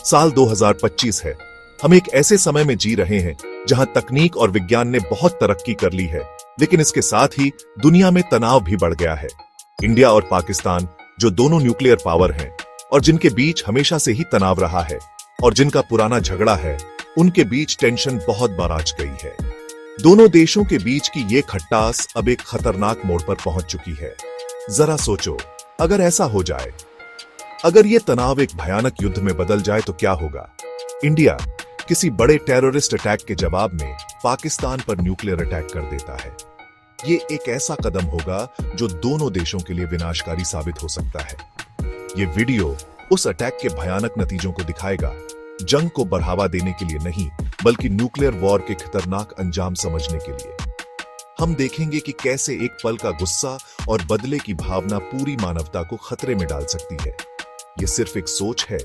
साल 2025 है। हम एक ऐसे समय में जी रहे हैं जहां तकनीक और विज्ञान ने बहुत तरक्की कर ली है, लेकिन इसके साथ ही दुनिया में तनाव भी बढ़ गया है। इंडिया और पाकिस्तान, जो दोनों न्यूक्लियर पावर हैं और जिनके बीच हमेशा से ही तनाव रहा है और जिनका पुराना झगड़ा है, उनके बीच टेंशन बहुत बार आच गई है। दोनों देशों के बीच की ये खट्टास अब एक खतरनाक मोड़ पर पहुंच चुकी है। जरा सोचो, अगर ऐसा हो जाए, अगर ये तनाव एक भयानक युद्ध में बदल जाए तो क्या होगा? इंडिया किसी बड़े टेररिस्ट अटैक के जवाब में पाकिस्तान पर न्यूक्लियर अटैक कर देता है। ये एक ऐसा कदम होगा जो दोनों देशों के लिए विनाशकारी साबित हो सकता है। ये वीडियो उस अटैक के भयानक नतीजों को दिखाएगा, जंग को बढ़ावा देने के लिए नहीं, बल्कि न्यूक्लियर वॉर के खतरनाक अंजाम समझने के लिए। हम देखेंगे कि कैसे एक पल का गुस्सा और बदले की भावना पूरी मानवता को खतरे में डाल सकती है। यह सिर्फ एक सोच है,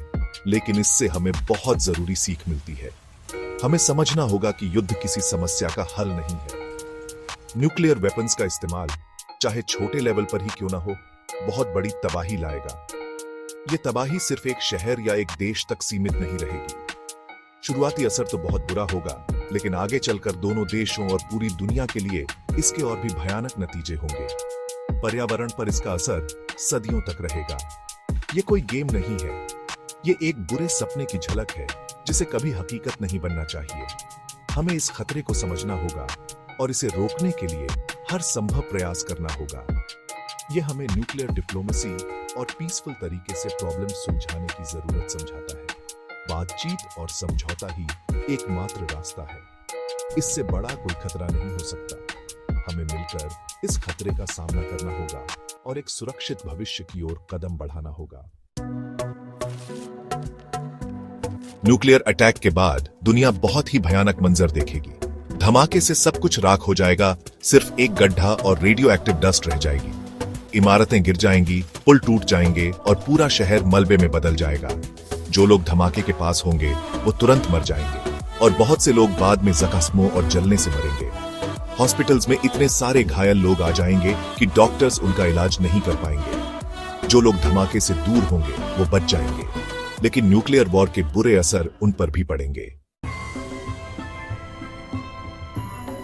लेकिन इससे हमें बहुत जरूरी सीख मिलती है। हमें समझना होगा कि युद्ध किसी समस्या का हल नहीं है। न्यूक्लियर वेपन्स का इस्तेमाल, चाहे छोटे लेवल पर ही क्यों ना हो, बहुत बड़ी तबाही लाएगा। यह तबाही सिर्फ एक शहर या एक देश तक सीमित नहीं रहेगी। शुरुआती असर तो बहुत बुरा होगा, लेकिन आगे चलकर दोनों देशों और पूरी दुनिया के लिए इसके और भी भयानक नतीजे होंगे। पर्यावरण पर इसका असर सदियों तक रहेगा। यह कोई गेम नहीं है, ये एक बुरे सपने की झलक है जिसे कभी हकीकत नहीं बनना चाहिए। हमें इस खतरे को समझना होगा और इसे रोकने के लिए हर संभव प्रयास करना होगा। यह हमें न्यूक्लियर डिप्लोमेसी और पीसफुल तरीके से प्रॉब्लम सुलझाने की जरूरत समझाता है। बातचीत और समझौता ही एकमात्र रास्ता है। इससे बड़ा कोई खतरा नहीं हो सकता। हमें मिलकर इस खतरे का सामना करना होगा और एक सुरक्षित भविष्य की ओर कदम बढ़ाना होगा। न्यूक्लियर अटैक के बाद दुनिया बहुत ही भयानक मंजर देखेगी। धमाके से सब कुछ राख हो जाएगा, सिर्फ एक गड्ढा और रेडियो एक्टिव डस्ट रह जाएगी। इमारतें गिर जाएंगी, पुल टूट जाएंगे और पूरा शहर मलबे में बदल जाएगा। जो लोग धमाके के पास होंगे वो तुरंत मर जाएंगे और बहुत से लोग बाद में जख्मों और जलने से मरेंगे। हॉस्पिटल्स में इतने सारे घायल लोग आ जाएंगे कि डॉक्टर्स उनका इलाज नहीं कर पाएंगे। जो लोग धमाके से दूर होंगे वो बच जाएंगे, लेकिन न्यूक्लियर वॉर के बुरे असर उन पर भी पड़ेंगे।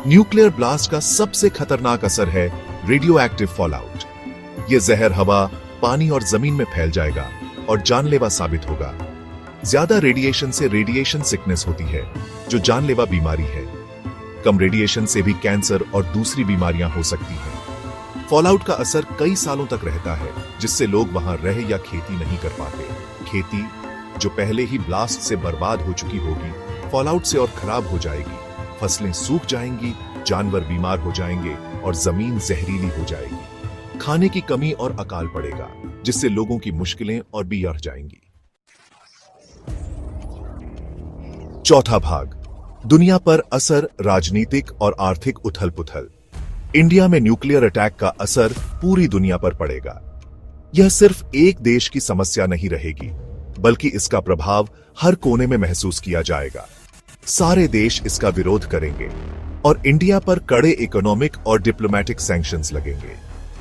न्यूक्लियर ब्लास्ट का सबसे खतरनाक असर है रेडियो एक्टिव फॉलआउट। यह जहर हवा, पानी और जमीन में फैल जाएगा और जानलेवा साबित होगा। ज्यादा रेडिएशन से रेडिएशन सिकनेस होती है, जो जानलेवा बीमारी है। कम रेडिएशन से भी कैंसर और दूसरी बीमारियां हो सकती हैं। फॉलआउट का असर कई सालों तक रहता है, जिससे लोग वहां रह या खेती नहीं कर पाते। खेती, जो पहले ही ब्लास्ट से बर्बाद हो चुकी होगी, फॉलआउट से और खराब हो जाएगी। फसलें सूख जाएंगी, जानवर बीमार हो जाएंगे और जमीन जहरीली हो जाएगी। खाने की कमी और अकाल पड़ेगा, जिससे लोगों की मुश्किलें और भी बढ़ जाएंगी। चौथा भाग, दुनिया पर असर, राजनीतिक और आर्थिक उथल पुथल। इंडिया में न्यूक्लियर अटैक का असर पूरी दुनिया पर पड़ेगा। यह सिर्फ एक देश की समस्या नहीं रहेगी, बल्कि इसका प्रभाव हर कोने में महसूस किया जाएगा। सारे देश इसका विरोध करेंगे और इंडिया पर कड़े इकोनॉमिक और डिप्लोमेटिक सैंक्शंस लगेंगे।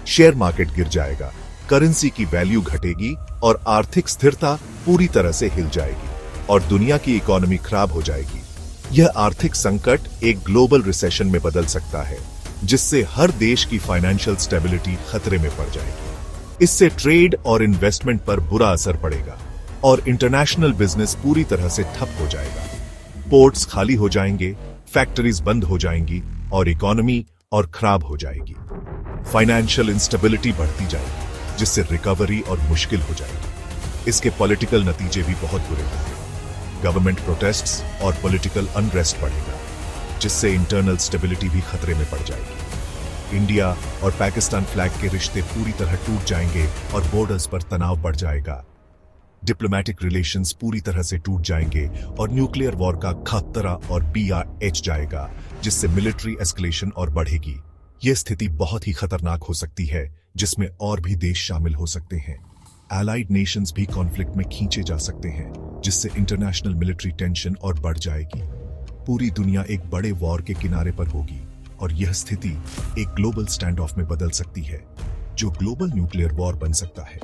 शेयर मार्केट गिर जाएगा, करेंसी की वैल्यू घटेगी और आर्थिक स्थिरता पूरी तरह से हिल जाएगी और दुनिया की इकोनॉमी खराब हो जाएगी। यह आर्थिक संकट एक ग्लोबल रिसेशन में बदल सकता है, जिससे हर देश की फाइनेंशियल स्टेबिलिटी खतरे में पड़ जाएगी। इससे ट्रेड और इन्वेस्टमेंट पर बुरा असर पड़ेगा और इंटरनेशनल बिजनेस पूरी तरह से ठप हो जाएगा। पोर्ट्स खाली हो जाएंगे, फैक्ट्रीज बंद हो जाएंगी और इकोनॉमी और खराब हो जाएगी। फाइनेंशियल इंस्टेबिलिटी बढ़ती जाएगी, जिससे रिकवरी और मुश्किल हो जाएगी। इसके पॉलिटिकल नतीजे भी बहुत बुरे होंगे। गवर्नमेंट प्रोटेस्ट्स और पॉलिटिकल अनरेस्ट बढ़ेगा, जिससे इंटरनल स्टेबिलिटी भी खतरे में पड़ जाएगी। इंडिया और पाकिस्तान फ्लैग के रिश्ते पूरी तरह टूट जाएंगे और बॉर्डर्स पर तनाव बढ़ जाएगा। डिप्लोमेटिक रिलेशंस पूरी तरह से टूट जाएंगे और न्यूक्लियर वॉर का खतरा और बढ़ जाएगा, जिससे मिलिट्री एस्केलेशन और बढ़ेगी। यह स्थिति बहुत ही खतरनाक हो सकती है, जिसमें और भी देश शामिल हो सकते हैं। एलाइड नेशंस भी कॉन्फ्लिक्ट में खींचे जा सकते हैं, जिससे इंटरनेशनल मिलिट्री टेंशन और बढ़ जाएगी। पूरी दुनिया एक बड़े वॉर के किनारे पर होगी और यह स्थिति एक ग्लोबल स्टैंड ऑफ में बदल सकती है, जो ग्लोबल न्यूक्लियर वॉर बन सकता है।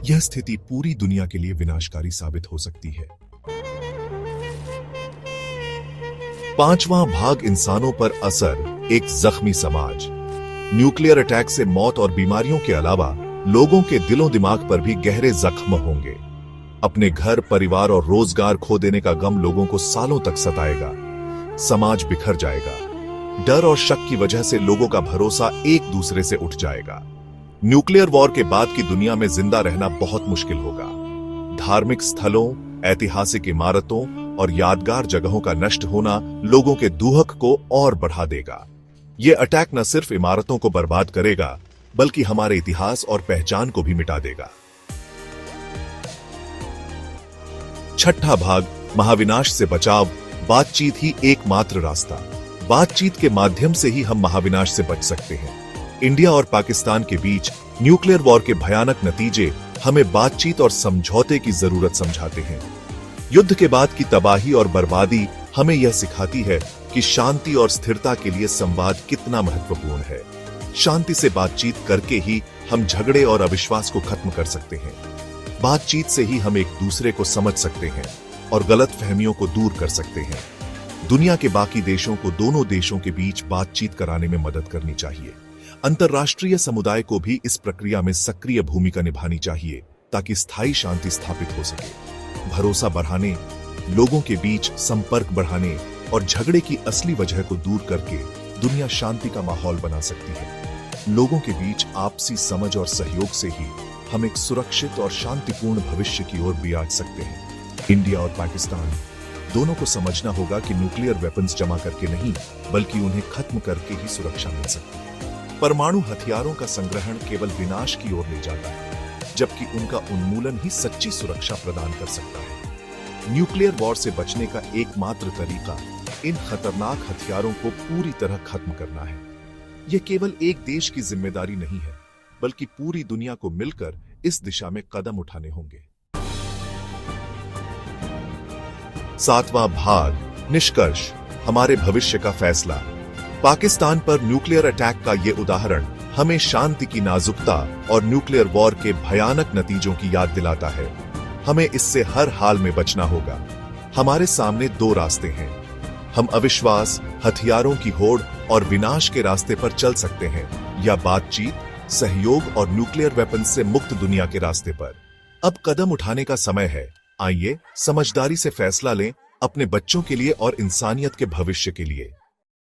यह स्थिति पूरी दुनिया के लिए विनाशकारी साबित हो सकती है। पांचवां भाग इंसानों पर असर, एक जख्मी समाज। न्यूक्लियर अटैक से मौत और बीमारियों के अलावा लोगों के दिलों दिमाग पर भी गहरे जख्म होंगे। अपने घर, परिवार और रोजगार खो देने का गम लोगों को सालों तक सताएगा। समाज बिखर जाएगा। डर और शक की वजह से लोगों का भरोसा एक दूसरे से उठ जाएगा। न्यूक्लियर वॉर के बाद की दुनिया में जिंदा रहना बहुत मुश्किल होगा। धार्मिक स्थलों, ऐतिहासिक इमारतों और यादगार जगहों का नष्ट होना लोगों के दुहक को और बढ़ा देगा। यह अटैक न सिर्फ इमारतों को बर्बाद करेगा, बल्कि हमारे इतिहास और पहचान को भी मिटा देगा। छठा भाग, महाविनाश से बचाव, बातचीत ही एकमात्र रास्ता। बातचीत के माध्यम से ही हम महाविनाश से बच सकते हैं। इंडिया और पाकिस्तान के बीच न्यूक्लियर वॉर के भयानक नतीजे हमें बातचीत और समझौते की जरूरत समझाते हैं। युद्ध के बाद की तबाही और बर्बादी हमें यह सिखाती है कि शांति और स्थिरता के लिए संवाद कितना महत्वपूर्ण है। शांति से बातचीत करके ही हम झगड़े और अविश्वास को खत्म कर सकते हैं। बातचीत से ही हम एक दूसरे को समझ सकते हैं और गलतफहमियों को दूर कर सकते हैं। दुनिया के बाकी देशों को दोनों देशों के बीच बातचीत कराने में मदद करनी चाहिए। अंतर्राष्ट्रीय समुदाय को भी इस प्रक्रिया में सक्रिय भूमिका निभानी चाहिए ताकि स्थायी शांति स्थापित हो सके। भरोसा बढ़ाने, लोगों के बीच संपर्क बढ़ाने और झगड़े की असली वजह को दूर करके दुनिया शांति का माहौल बना सकती है। लोगों के बीच आपसी समझ और सहयोग से ही हम एक सुरक्षित और शांतिपूर्ण भविष्य की ओर भी आ सकते हैं। इंडिया और पाकिस्तान दोनों को समझना होगा कि न्यूक्लियर वेपन्स जमा करके नहीं, बल्कि उन्हें खत्म करके ही सुरक्षा मिल सकती है। परमाणु हथियारों का संग्रहण केवल विनाश की ओर ले जाता है, जबकि उनका उन्मूलन ही सच्ची सुरक्षा प्रदान कर सकता है। न्यूक्लियर वॉर से बचने का एकमात्र तरीका इन खतरनाक हथियारों को पूरी तरह खत्म करना है। यह केवल एक देश की जिम्मेदारी नहीं है, बल्कि पूरी दुनिया को मिलकर इस दिशा में कदम उठाने होंगे। सातवां भाग, निष्कर्ष, हमारे भविष्य का फैसला। पाकिस्तान पर न्यूक्लियर अटैक का यह उदाहरण हमें शांति की नाजुकता और न्यूक्लियर वॉर के भयानक नतीजों की याद दिलाता है। हमें इससे हर हाल में बचना होगा। हमारे सामने दो रास्ते हैं। हम अविश्वास, हथियारों की होड़ और विनाश के रास्ते पर चल सकते हैं, या बातचीत, सहयोग और न्यूक्लियर वेपन से मुक्त दुनिया के रास्ते पर। अब कदम उठाने का समय है। आइए समझदारी से फैसला लें, अपने बच्चों के लिए और इंसानियत के भविष्य के लिए।